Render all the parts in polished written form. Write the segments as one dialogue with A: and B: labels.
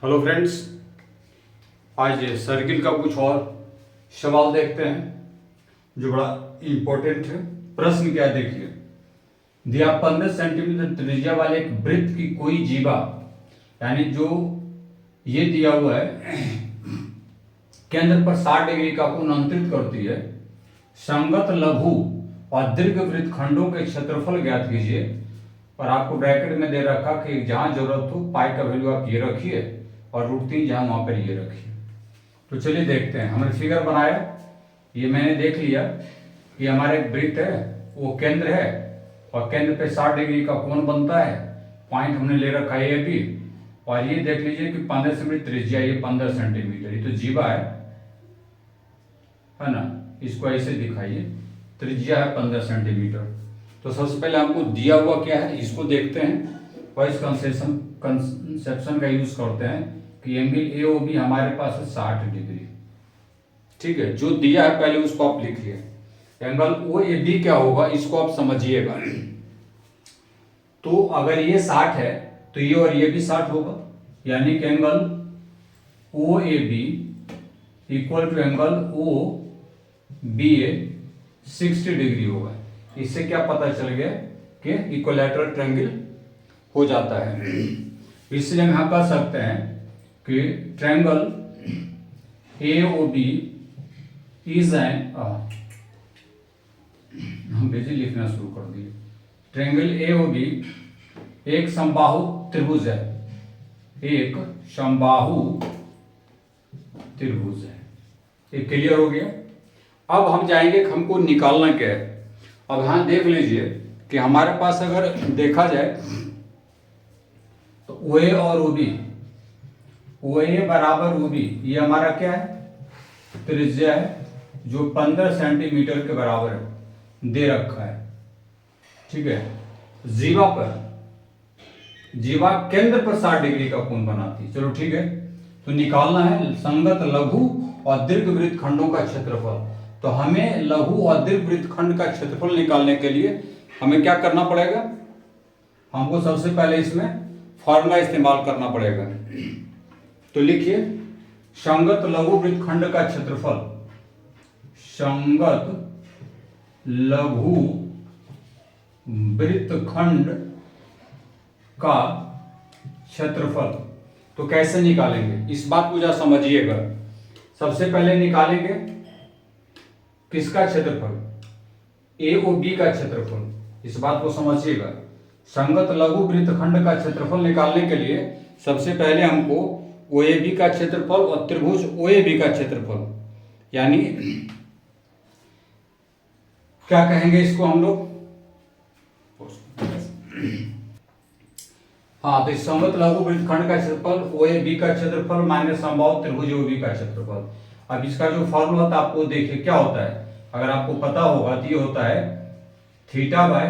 A: Hello friends, आज circle का कुछ और सवाल देखते हैं जो बड़ा इम्पोर्टेंट है। प्रश्न क्या है देखिए, दिया 15 सेंटीमीटर त्रिज्या वाले एक वृत्त की कोई जीवा, यानी जो ये दिया हुआ है केंद्र पर 60 डिग्री का कोण अंतरित करती है, संगत लघु और दीर्घ वृत्त खंडों के क्षेत्रफल ज्ञात कीजिए। और आपको ब्रैकेट में दे रखा कि जहां जरूरत हो पाई का वैल्यू आप ये रखिए और √3 जहां वहां पर ये रखिए। तो चलिए देखते हैं। हमने फिगर बनाया, ये मैंने देख लिया कि हमारे वृत्त है वो केंद्र है और केंद्र पे 60 डिग्री का कोण बनता है। पॉइंट हमने ले रखा है ए बी, और ये देख लीजिए कि 15 सेंटीमीटर त्रिज्या, ये 15 सेंटीमीटर, ये तो जीवा है ना। इसको ऐसे दिखाइए, त्रिज्या है 15 सेंटीमीटर। तो सबसे पहले हमको दिया हुआ क्या है इसको देखते हैं। वॉइस कंसेप्शन का यूज करते हैं कि एंगल ए ओ बी हमारे पास है 60 डिग्री। ठीक है, जो दिया है पहले उसको आप लिखिए। एंगल ओ ए बी क्या होगा इसको आप समझिएगा। तो अगर ये 60 है तो ये और ये भी 60 होगा, यानी कि angle O A B equal to angle O B A 60 degree होगा। इससे क्या पता चल गया कि इक्विलैटरल ट्रायंगल हो जाता है। इसलिए हम यहां कह सकते हैं कि triangle A O B is an, हम भेजे लिखना शुरू कर दिए। ट्रायंगल ए ओ बी एक समबाहु त्रिभुज है, एक समबाहु त्रिभुज है। ये क्लियर हो गया। अब हम जाएंगे, हमको निकालना क्या है। अब यहां देख लीजिए कि हमारे पास अगर देखा जाए तो ओ ए और ओ बी, ओ ए बराबर ओ बी, ये हमारा क्या है, त्रिज्या है जो 15 सेंटीमीटर के बराबर है, दे रखा है। ठीक है, जीवा पर, जीवा केंद्र पर 60 डिग्री का कोण बनाती है। चलो ठीक है, तो निकालना है संगत लघु और दीर्घ वृत्त खंडों का क्षेत्रफल। तो हमें लघु और दीर्घ वृत्त खंड का क्षेत्रफल निकालने के लिए हमें क्या करना पड़ेगा, हमको सबसे पहले इसमें फॉर्मूला इस्तेमाल करना पड़ेगा। तो लिखिए, संगत लघु वृत्त खंड का क्षेत्रफल, संगत लघु वृत्त खंड का क्षेत्रफल। तो कैसे निकालेंगे इस बात को जरा समझिएगा। सबसे पहले निकालेंगे किसका क्षेत्रफल, ए ओ बी का क्षेत्रफल। इस बात को समझिएगा। संगत लघु वृत्त खंड का क्षेत्रफल निकालने के लिए सबसे पहले हमको ओ ए बी का क्षेत्रफल और त्रिभुज ओ ए बी का क्षेत्रफल, यानी क्या कहेंगे इसको हम लोग, हाँ, तो संगत लघु वृत्त खंड का क्षेत्रफल ओ ए बी का क्षेत्रफल माइनस समबाहु त्रिभुज ओ बी का क्षेत्रफल। अब इसका जो फॉर्मूला होता है आपको देखिए क्या होता है, अगर आपको पता होगा तो ये होता है theta by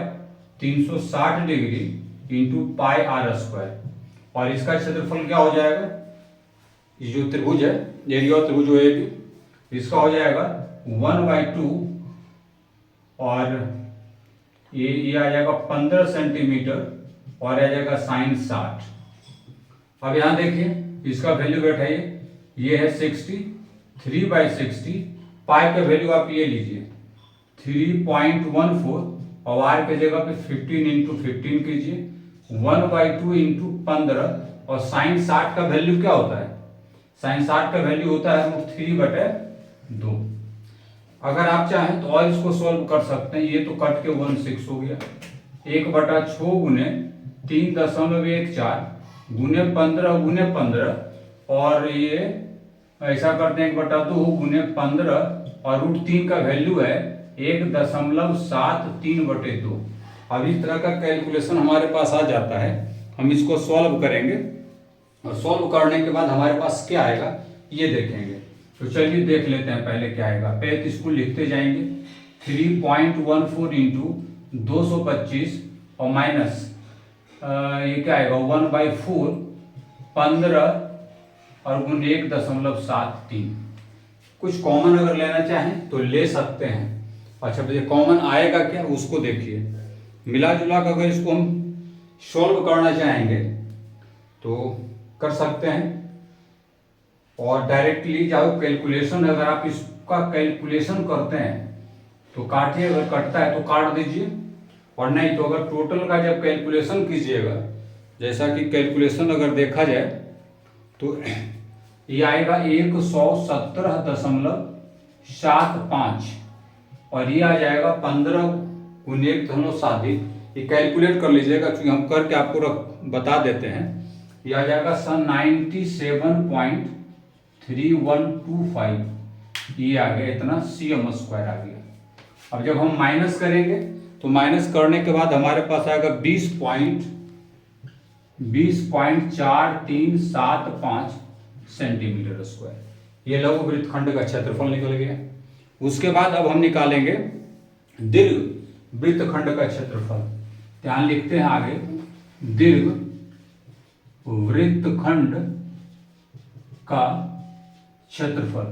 A: 360 degree into pi r square. और इसका क्षेत्रफल क्या हो जाएगा, ये जो त्रिभुज है, एरिया ऑफ त्रिभुज ओ ए बी, इसका हो जाएगा 1/2 और ये आ जाएगा 15 सेंटीमीटर और आ जाएगा sin 60। अब यहां देखिए इसका वैल्यू बैठाइए, ये है 60, 3/60, पाई का वैल्यू आप ये लीजिए 3.14 और आर के जगह पे 15 इंटू 15 कीजिए, 1/2 इंटू 15 और sin 60 का वैल्यू क्या होता है, sin 60 का वैल्यू होता है √3/2। अगर आप चाहें तो और इसको सॉल्व कर सकते हैं। ये तो कट के 16 हो गया, 1/6 गुने 3.14 गुने 15 गुने 15, और ये ऐसा करते हैं 1/2 गुने 15 और √3 का वैल्यू है 1.73/2। अब इस तरह का कैलकुलेशन हमारे पास आ जाता है। हम इसको सॉल्व करेंगे और सॉल्व करने के बाद हमारे पास क्या आएगा ये देखेंगे। तो चलिए देख लेते हैं पहले क्या आएगा। पहले तो इसको लिखते जाएंगे, 3.14 इंटू 225 और माइनस ये क्या आएगा 1/4, 15 और गुण 1.73। कुछ कॉमन अगर लेना चाहें तो ले सकते हैं। अच्छा, तो ये कॉमन आएगा क्या उसको देखिए। मिला जुला कर अगर इसको हम सॉल्व करना चाहेंगे तो कर सकते हैं। और डायरेक्टली जाओ कैलकुलेशन, अगर आप इसका कैलकुलेशन करते हैं तो काटिए, अगर कटता है तो काट दीजिए, और नहीं तो अगर टोटल का जब कैलकुलेशन कीजिएगा, जैसा कि कैलकुलेशन अगर देखा जाए तो ये आएगा 117.75 और ये आ जाएगा 15 × 1 ये कैलकुलेट कर लीजिएगा, क्योंकि हम करके आपको बता देते हैं। ये आ जाएगा 97.3125, ये आ गया इतना cm² आ गया। अब जब हम माइनस करेंगे तो माइनस करने के बाद हमारे पास आएगा 20.4375 सेंटीमीटर स्क्वायर। ये लघु वृत्तखंड का क्षेत्रफल निकल गया। उसके बाद अब हम निकालेंगे दीर्घ वृत्तखंड का क्षेत्रफल। ध्यान लिखते हैं आगे, दीर्घ वृत्तखंड का क्षेत्रफल।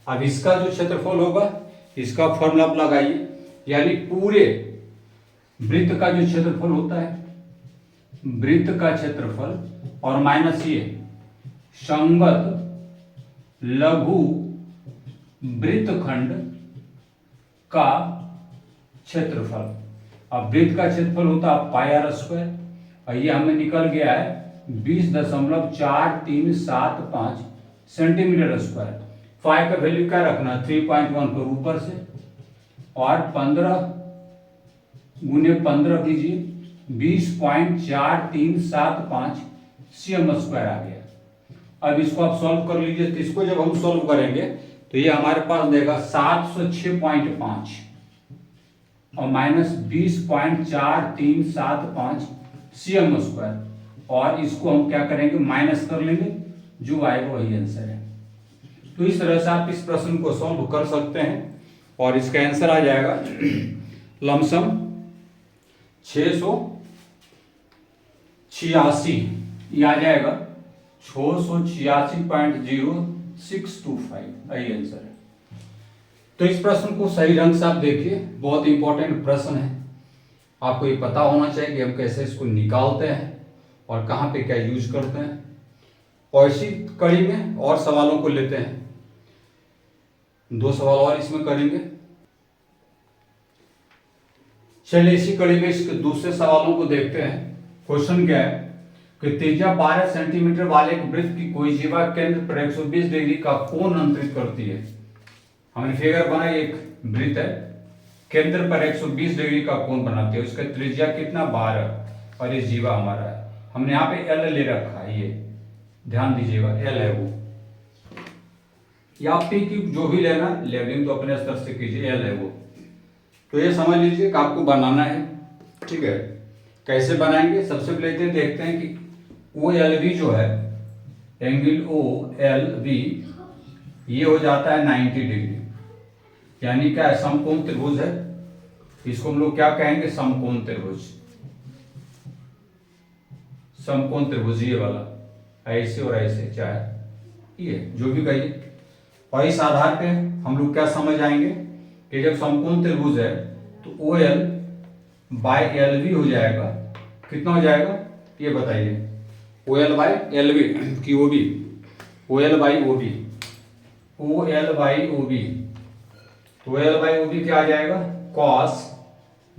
A: अब इसका जो क्षेत्रफल होगा इसका फॉर्मूला आप लगाइए, यानी पूरे वृत्त का जो क्षेत्रफल होता है, वृत्त का क्षेत्रफल और माइनस ये संगत लघु वृत्तखंड का क्षेत्रफल। अब वृत्त का क्षेत्रफल होता है πr², और ये हमें निकल गया है 20.4375 सेंटीमीटर स्क्वायर। फाइ का वैल्यू क्या रखना, 3.1 पर ऊपर से, और 15 × 15 कीजिए, 20.4375 cm² आ गया। अब इसको आप सॉल्व कर लीजिए, तो इसको जब हम सॉल्व करेंगे तो ये हमारे पास देगा 706.5 और माइनस 20.4375 cm², और इसको हम क्या करेंगे, माइनस कर लेंगे, जो आएगा वही आंसर है। तो इस तरह से आप इस प्रश्न को सॉल्व कर सकते हैं, और इसका आंसर आ जाएगा लमसम 686, ये आ जाएगा 686.0625, यही आंसर है। तो इस प्रश्न को सही ढंग से आप देखिए, बहुत इंपॉर्टेंट प्रश्न है। आपको ये पता होना चाहिए कि हम कैसे इसको निकालते हैं और कहाँ पे क्या यूज करते हैं। और इसी कड़ी में और सवालों को लेते हैं, 2 सवाल और इसमें करेंगे। चलिए इसी कड़ी में इसके दूसरे सवालों को देखते हैं। क्वेश्चन क्या है कि त्रिज्या 12 सेंटीमीटर वाले एक वृत्त की कोई जीवा केंद्र पर 120 डिग्री का कोण अंतरित करती है। हमने फिगर बनाई, एक वृत्त है, केंद्र पर 120 डिग्री का कोण बनाती है, उसका त्रिज्या कितना 12, और ये जीवा हमारा है। हमने यहाँ पे एल ले रखा है, ये ध्यान दीजिएगा एल है वो, या पी की जो भी लेना, लेवलिंग तो अपने स्तर से कीजिए, एल है वो। तो ये समझ लीजिए कि आपको बनाना है, ठीक है। कैसे बनाएंगे, सबसे पहले देखते हैं कि ओ एल बी जो है, एंगल ओ एल बी, ये हो जाता है 90 डिग्री, यानी क्या है, समकोण त्रिभुज है। इसको हम लोग क्या कहेंगे, समकोण त्रिभुज। समकोण त्रिभुज ये वाला, ऐसे और ऐसे, चाहे ये जो भी कहिए। और इस आधार पे हम लोग क्या समझ आएंगे कि जब समकोण त्रिभुज है तो O L by L B हो जाएगा, कितना हो जाएगा ये बताइए, O L by L B की O B, O L by O B, O L by O B, तो एल बाई ओ बी क्या आ जाएगा, cos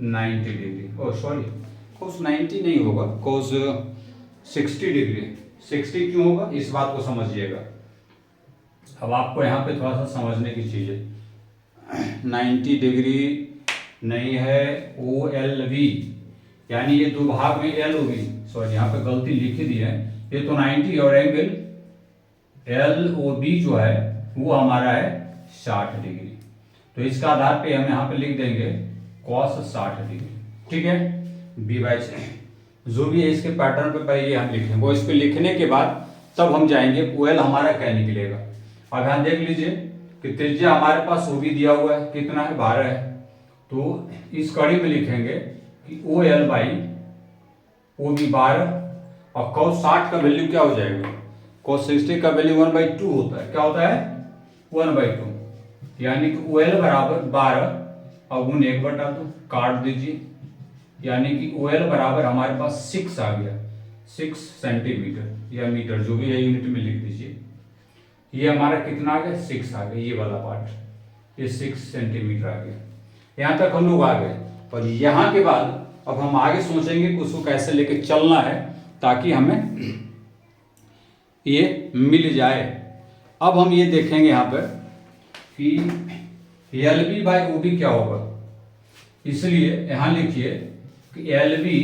A: 90 degree, oh sorry cos 90 नहीं होगा, cos 60 डिग्री। 60 क्यों होगा, इस बात को समझिएगा। अब आपको यहाँ पे थोड़ा सा समझने की चीज है, 90 डिग्री नहीं है, ओ एल बी, यानी ये 2 भाग में एल ओ बी, सॉरी यहाँ पे गलती लिखी दी है, ये तो 90 और एंगल एल ओ बी जो है वो हमारा है 60 डिग्री। तो इसका आधार पे हम यहाँ पे लिख देंगे cos 60 डिग्री, ठीक है। बी बाई जो भी है इसके पैटर्न पे पहले ये हम लिखेंगे, वो इस पे लिखने के बाद तब हम जाएंगे OL हमारा क्या निकलेगा। अब यहाँ देख लीजिए कि त्रिज्या हमारे पास वो भी दिया हुआ है, कितना है 12 है, तो इस कड़ी में लिखेंगे कि OL बाई ओ बी 12, और cos 60 का वैल्यू क्या हो जाएगा, cos 60 का वैल्यू 1/2 होता है, क्या होता है 1/2, यानी कि OL बराबर 12 और गुण 1/2 काट दीजिए, यानी कि OL बराबर हमारे पास 6 आ गया, 6 सेंटीमीटर या मीटर जो भी है यूनिट में लिख दीजिए। ये हमारा कितना आ गया 6 आ गया, ये वाला पार्ट, ये 6 सेंटीमीटर आ गया। यहाँ तक हम लोग आ गए। और यहाँ के बाद अब हम आगे सोचेंगे कि उसको कैसे लेके चलना है ताकि हमें ये मिल जाए। अब हम ये देखेंगे यहाँ पर कि L B by O B क्या होगा, इसलिए यहाँ लिखिए कि L B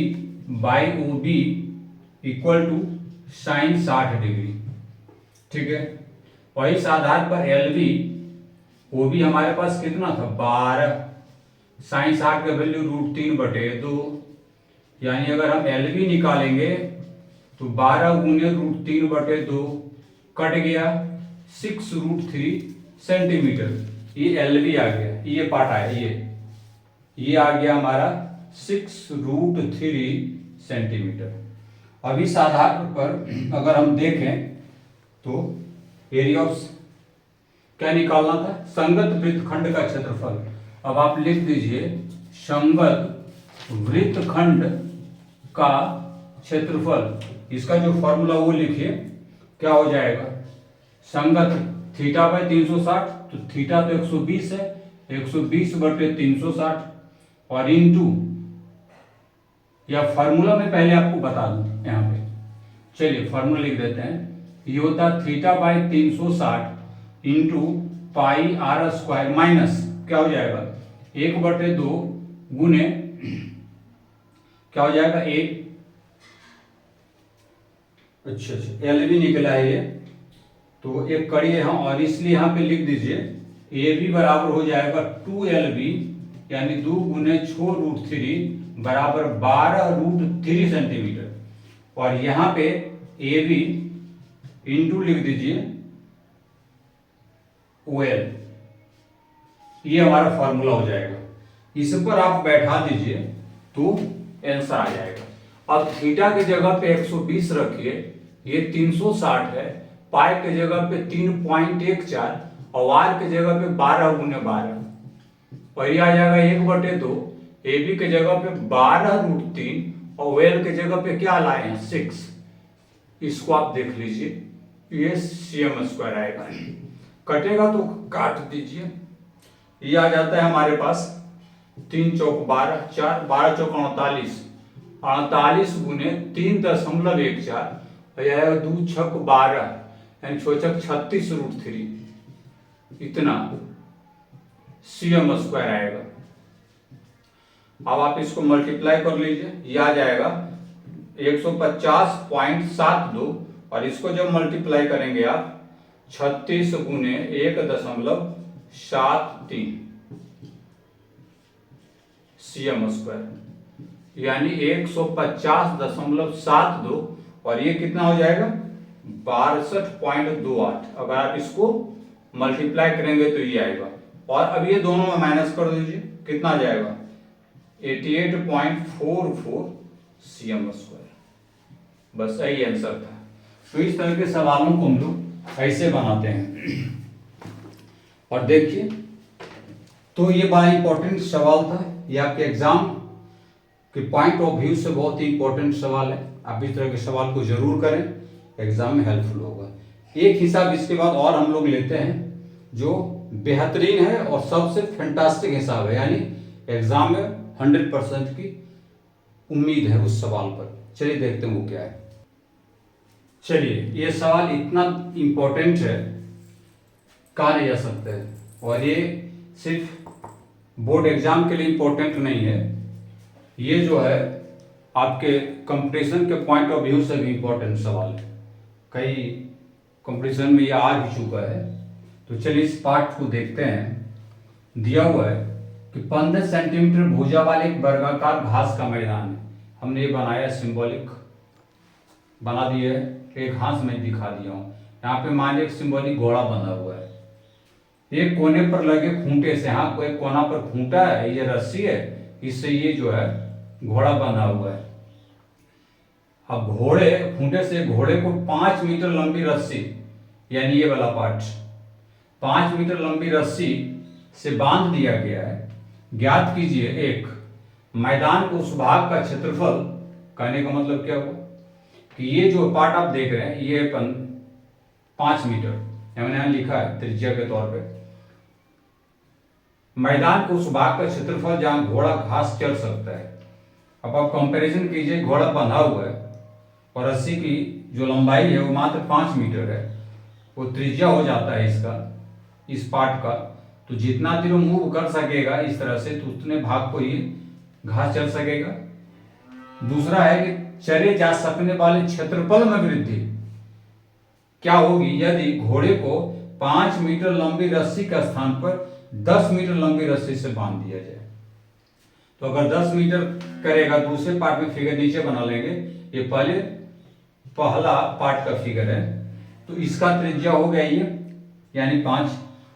A: by O B equal to sine 60 degree, ठीक है। और इस आधार पर एल बी ओ बी हमारे पास कितना था 12, साइन 60 का वैल्यू √3/2, यानी अगर हम एल बी निकालेंगे तो 12 गुने √3/2 कट गया 6√3 सेंटीमीटर, ये एल बी आ गया, ये पार्ट आया, ये आ गया हमारा 6√3 सेंटीमीटर। अब इस आधार पर अगर हम देखें तो एरिया ऑफ क्या निकालना था, संगत वृत्तखंड का क्षेत्रफल। अब आप लिख दीजिए संगत वृत्तखंड का क्षेत्रफल, इसका जो फॉर्मूला वो लिखिए, क्या हो जाएगा, संगत थीटा बाई 360, तो थीटा तो 120 है, 120/360 और इंटू, या फार्मूला में पहले आपको बता दूं यहाँ पे, चलिए फार्मूला लिख देते हैं। ये होता theta by 360 into pi r square minus क्या हो जाएगा 1/2 गुने क्या हो जाएगा 1, अच्छा एल बी निकला है ये, तो एक कड़ी है और इसलिए यहाँ पे लिख दीजिए ए बी बराबर हो जाएगा 2LB, यानी 2 गुने 6√3 बराबर 12√3 सेंटीमीटर। और यहाँ पे ए बी इंटू लिख दीजिए OL, ये हमारा फॉर्मूला हो जाएगा। इस पर आप बैठा दीजिए तो आंसर आ जाएगा। अब थीटा की जगह पे 120 रखिए, ये 360 है, पाई की जगह पे 3.14 और आर की जगह पे 12 गुने 12, और ये आ जाएगा 1/2, ए बी की जगह पे 12√3 और वेल की जगह पे क्या लाए हैं 6। इसको आप देख लीजिए, ये cm² आएगा, कटेगा तो काट दीजिए। ये आ जाता है हमारे पास 3 चौक 12, 4 12 चौक 48, 48 गुने 3.14, यह 2 छक 12 यानी 6 छक 36√3, इतना cm² आएगा। अब आप इसको मल्टीप्लाई कर लीजिए, ये आ जाएगा 150.72, और इसको जब मल्टीप्लाई करेंगे आप 36 गुने 1.73 cm², यानी 150.72, और ये कितना हो जाएगा 62.28। अगर आप इसको मल्टीप्लाई करेंगे तो ये आएगा, और अब ये दोनों में माइनस कर दीजिए, कितना आ जाएगा 88.44 cm²। बस यही आंसर था। तो इस तरह के सवालों को हम लोग ऐसे बनाते हैं। और देखिए, तो ये बड़ा इंपॉर्टेंट सवाल था, ये आपके एग्जाम के पॉइंट ऑफ व्यू से बहुत ही इंपॉर्टेंट सवाल है। आप इस तरह के सवाल को जरूर करें, एग्जाम में हेल्पफुल होगा। एक हिसाब इसके बाद और हम लोग लेते हैं जो बेहतरीन है और सबसे फैंटास्टिक हिसाब है, यानी एग्जाम में 100% की उम्मीद है उस सवाल पर। चलिए देखते हैं वो क्या है। चलिए, ये सवाल इतना इंपॉर्टेंट है, कहा नहीं जा सकता है, और ये सिर्फ बोर्ड एग्जाम के लिए इंपॉर्टेंट नहीं है, ये जो है आपके कंपटीशन के पॉइंट ऑफ व्यू से भी इंपॉर्टेंट सवाल है। कई कंपटीशन में ये आ भी चुका है। तो चलिए इस पार्ट को देखते हैं। दिया हुआ है कि 15 सेंटीमीटर भुजा वाले एक वर्गाकार घास का मैदान है। हमने ये बनाया, सिंबॉलिक बना दिया है, एक घास में दिखा दिया हूँ। यहाँ पे मान लीजिए एक सिंबॉलिक घोड़ा बना हुआ है, एक कोने पर लगे खूंटे से, हाँ कोई कोना पर खूंटा है, ये रस्सी है, इससे ये जो है घोड़ा बना हुआ है। अब घोड़े खूंटे से घोड़े को 5 मीटर लंबी रस्सी, यानी ये वाला पार्ट 5 मीटर लंबी रस्सी से बांध दिया गया है। ज्ञात कीजिए एक मैदान को उस भाग का क्षेत्रफल। कहने का मतलब क्या हुआ कि ये जो पार्ट आप देख रहे हैं ये 5 मीटर, मैंने यहाँ लिखा है त्रिज्या के तौर पे। मैदान के उस भाग का क्षेत्रफल जहां घोड़ा घास चर सकता है। अब आप कंपैरिजन कीजिए, घोड़ा बंधा हुआ है और रस्सी की जो लंबाई है वो मात्र 5 मीटर है, वो त्रिज्या हो जाता है इसका, इस पार्ट का। तो जितना तीर मूव कर सकेगा इस तरह से, तो उतने भाग को ये घास चल सकेगा। दूसरा है कि चरे जा सकने वाले क्षेत्रफल में वृद्धि क्या होगी यदि घोड़े को 5 मीटर लंबी रस्सी के स्थान पर 10 मीटर लंबी रस्सी से बांध दिया जाए। तो अगर 10 मीटर करेगा, दूसरे पार्ट में फिगर नीचे बना लेंगे, ये पहला पार्ट का फिगर है, तो इसका त्रिज्या हो गया ये यानी 5,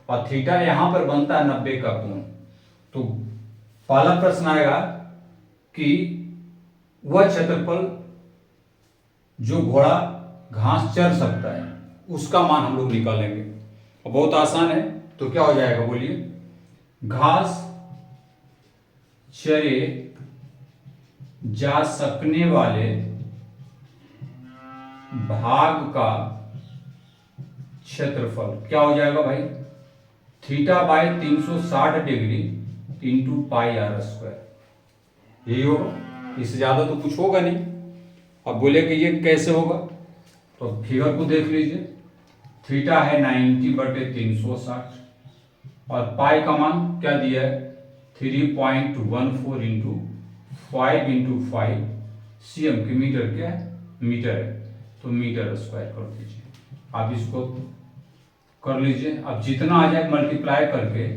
A: और थीटा यहां पर बनता है 90 का कोण। तो पहला प्रश्न आएगा कि वह क्षेत्रफल जो घोड़ा घास चर सकता है उसका मान हम लोग निकालेंगे। और बहुत आसान है, तो क्या हो जाएगा बोलिए, घास चरे जा सकने वाले भाग का क्षेत्रफल क्या हो जाएगा भाई, theta by 360 degree into pi r square, यही होगा। इससे ज्यादा तो कुछ होगा नहीं। अब बोले कि ये कैसे होगा, तो फिगर को देख लीजिए। थीटा है 90/360 और पाई का मान क्या दिया है 3.14 इंटू 5 इंटू 5 cm की मीटर क्या है, मीटर है, तो मीटर स्क्वायर कर दीजिए। आप इसको कर लीजिए। अब जितना आ जाए मल्टीप्लाई करके,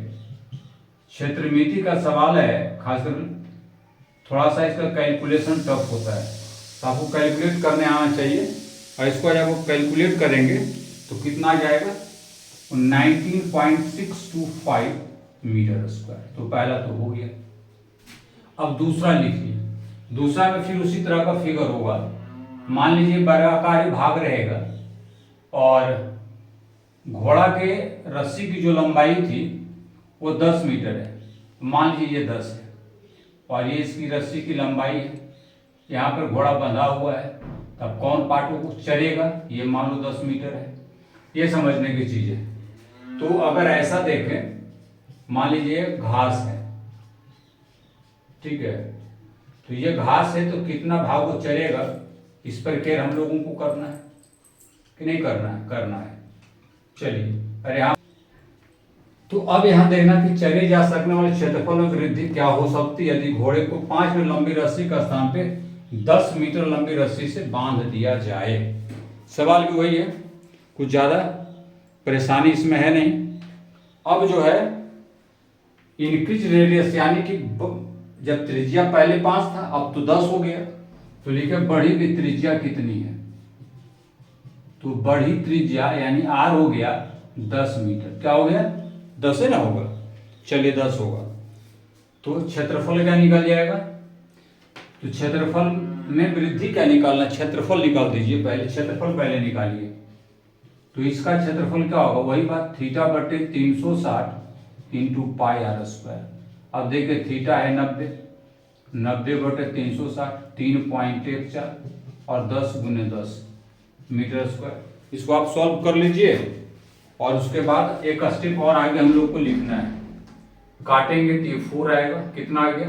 A: क्षेत्रमिति का सवाल है, खासकर थोड़ा सा इसका कैलकुलेशन टफ होता है, तो आपको कैलकुलेट करने आना चाहिए। और इसको जब आप कैलकुलेट करेंगे तो कितना आ जाएगा 19.625 मीटर स्क्वायर। तो पहला तो हो गया। अब दूसरा लिखिए। दूसरा में फिर उसी तरह का फिगर होगा। मान लीजिए वर्गाकार भाग रहेगा और घोड़ा के रस्सी की जो लंबाई थी वो 10 मीटर है, मान लीजिए ये 10 है और ये इसकी रस्सी की लंबाई है। यहाँ पर घोड़ा बंधा हुआ है, तब कौन पार्ट को चरेगा, ये मान लो 10 मीटर है। ये समझने की चीज है। तो अगर ऐसा देखें, मान लीजिए घास है, ठीक है, तो ये घास है, तो कितना भाग वो चरेगा इस पर केयर हम लोगों को करना है कि नहीं करना है, करना है। चलिए, अरे हाँ, तो अब यहां देखना कि चरे जा सकने वाले क्षेत्रफल में वृद्धि क्या हो सकती है यदि घोड़े को 5 मीटर लंबी रस्सी का स्थान पे 10 मीटर लंबी रस्सी से बांध दिया जाए। सवाल भी वही है, कुछ ज्यादा परेशानी इसमें है नहीं। अब जो है इंक्रीज रेडियस, यानी कि जब त्रिज्या पहले 5 था, अब तो 10 हो गया, तो लिखे बढ़ी हुई त्रिज्या कितनी है, तो बढ़ी त्रिज्या यानी आर हो गया 10 मीटर। क्या हो गया, 10 है ना, होगा, चलिए 10 होगा। तो क्षेत्रफल क्या निकल जाएगा, तो क्षेत्रफल में वृद्धि क्या निकालना, क्षेत्रफल निकाल दीजिए पहले, क्षेत्रफल पहले निकालिए। तो इसका क्षेत्रफल क्या होगा, वही बात, θ/360 इंटू पाई आर स्क्वायर। अब देखिए थीटा है 90, 90/360 3.14 और 10 × 10 मीटर स्क्वायर। इसको आप सॉल्व कर लीजिए और उसके बाद एक स्टेप और आगे हम लोग को लिखना है। काटेंगे तो ये 4 आएगा, कितना आ गया,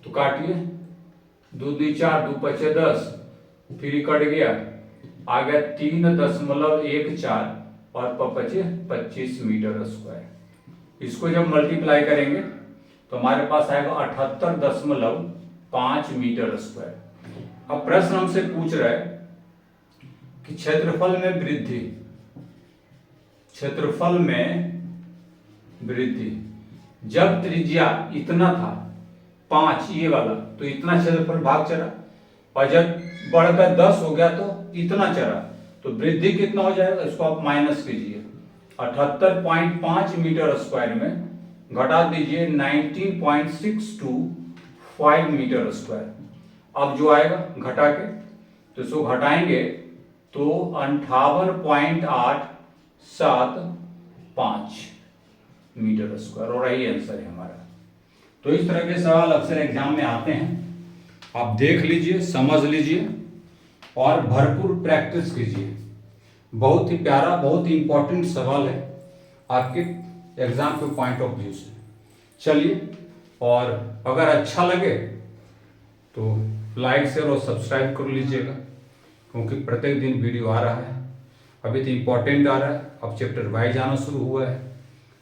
A: तो काटिए, 2 × 4 2 × 5 10, फिर कट गया, आ गया 3.14 और 25 मीटर स्क्वायर। इसको जब मल्टीप्लाई करेंगे तो हमारे पास आएगा 78.5 मीटर स्क्वायर। अब प्रश्न हमसे पूछ रहा है कि क्षेत्रफल में वृद्धि, क्षेत्रफल में वृद्धि, जब त्रिज्या इतना था 5 ये वाला, तो इतना क्षेत्रफल भाग चला, और जब बढ़कर 10 हो गया तो इतना चला, तो वृद्धि कितना हो जाएगा, इसको आप माइनस कीजिए, 78.5 मीटर स्क्वायर में घटा दीजिए 19.625 मीटर स्क्वायर। अब जो आएगा घटा के, तो इसको घटाएंगे तो 58.875 मीटर स्क्वायर, और यही आंसर है हमारा। तो इस तरह के सवाल अक्सर एग्जाम में आते हैं, आप देख लीजिए, समझ लीजिए और भरपूर प्रैक्टिस कीजिए। बहुत ही प्यारा, बहुत ही इंपॉर्टेंट सवाल है आपके एग्जाम के पॉइंट ऑफ व्यू से। चलिए, और अगर अच्छा लगे तो लाइक शेयर और सब्सक्राइब कर लीजिएगा, क्योंकि प्रत्येक दिन वीडियो आ रहा है। अभी तो इम्पोर्टेंट आ रहा है, अब चैप्टर वाइज आना शुरू हुआ है,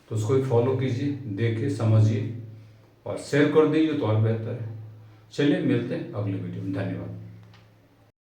A: तो उसको भी फॉलो कीजिए, देखिए, समझिए और शेयर कर दीजिए तो और बेहतर है। चलिए, मिलते हैं अगले वीडियो में। धन्यवाद।